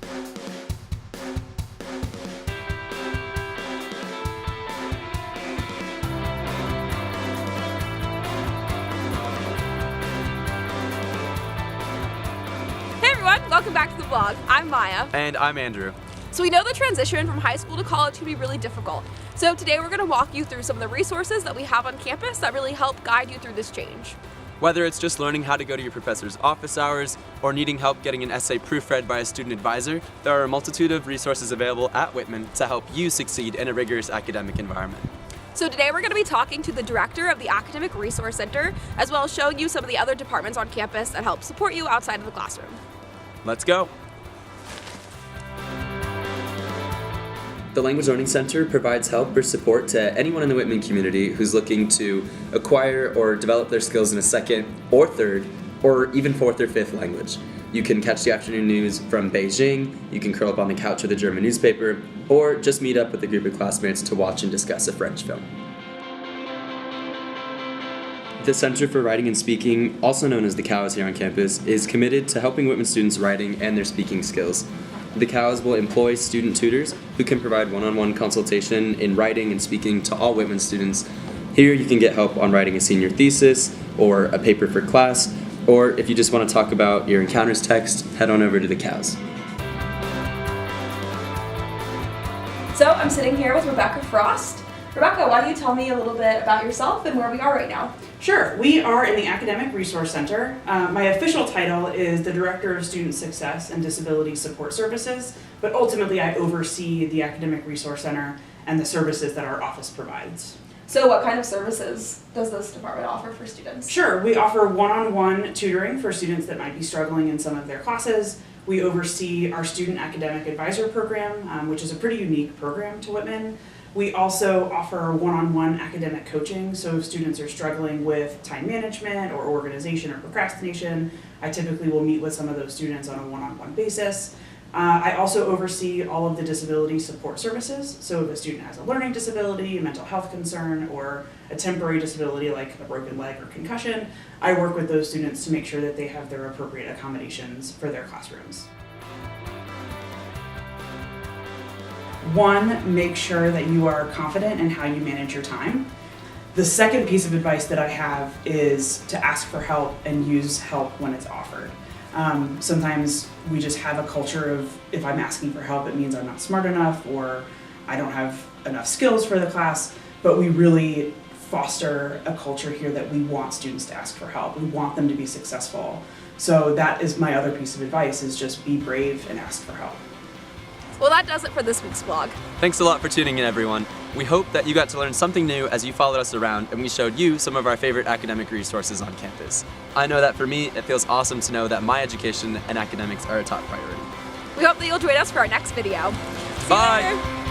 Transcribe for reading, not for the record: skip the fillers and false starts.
Hey everyone, welcome back to the vlog. I'm Maya. And I'm Andrew. So we know the transition from high school to college can be really difficult. So today we're going to walk you through some of the resources that we have on campus that really help guide you through this change. Whether it's just learning how to go to your professor's office hours or needing help getting an essay proofread by a student advisor, there are a multitude of resources available at Whitman to help you succeed in a rigorous academic environment. So today we're going to be talking to the director of the Academic Resource Center, as well as showing you some of the other departments on campus that help support you outside of the classroom. Let's go. The Language Learning Center provides help or support to anyone in the Whitman community who's looking to acquire or develop their skills in a second or third or even fourth or fifth language. You can catch the afternoon news from Beijing, you can curl up on the couch with a German newspaper, or just meet up with a group of classmates to watch and discuss a French film. The Center for Writing and Speaking, also known as the COWS here on campus, is committed to helping Whitman students' writing and their speaking skills. The COWS will employ student tutors who can provide one-on-one consultation in writing and speaking to all Whitman students. Here you can get help on writing a senior thesis or a paper for class, or if you just want to talk about your encounters text, head on over to the COWS. So I'm sitting here with Rebecca Frost. Rebecca, why don't you tell me a little bit about yourself and where we are right now? Sure. We are in the Academic Resource Center. My official title is the Director of Student Success and Disability Support Services, but ultimately I oversee the Academic Resource Center and the services that our office provides. So what kind of services does this department offer for students? Sure. We offer one-on-one tutoring for students that might be struggling in some of their classes. We oversee our Student Academic Advisor Program, which is a pretty unique program to Whitman. We also offer one-on-one academic coaching, so if students are struggling with time management or organization or procrastination, I typically will meet with some of those students on a one-on-one basis. I also oversee all of the disability support services, so if a student has a learning disability, a mental health concern, or a temporary disability like a broken leg or concussion, I work with those students to make sure that they have their appropriate accommodations for their classrooms. One, make sure that you are confident in how you manage your time. The second piece of advice that I have is to ask for help and use help when it's offered. Sometimes we just have a culture of if I'm asking for help, it means I'm not smart enough or I don't have enough skills for the class, but we really foster a culture here that we want students to ask for help. We want them to be successful. So that is my other piece of advice, is just be brave and ask for help. Well, that does it for this week's vlog. Thanks a lot for tuning in, everyone. We hope that you got to learn something new as you followed us around and we showed you some of our favorite academic resources on campus. I know that for me, it feels awesome to know that my education and academics are a top priority. We hope that you'll join us for our next video. See you Bye! later.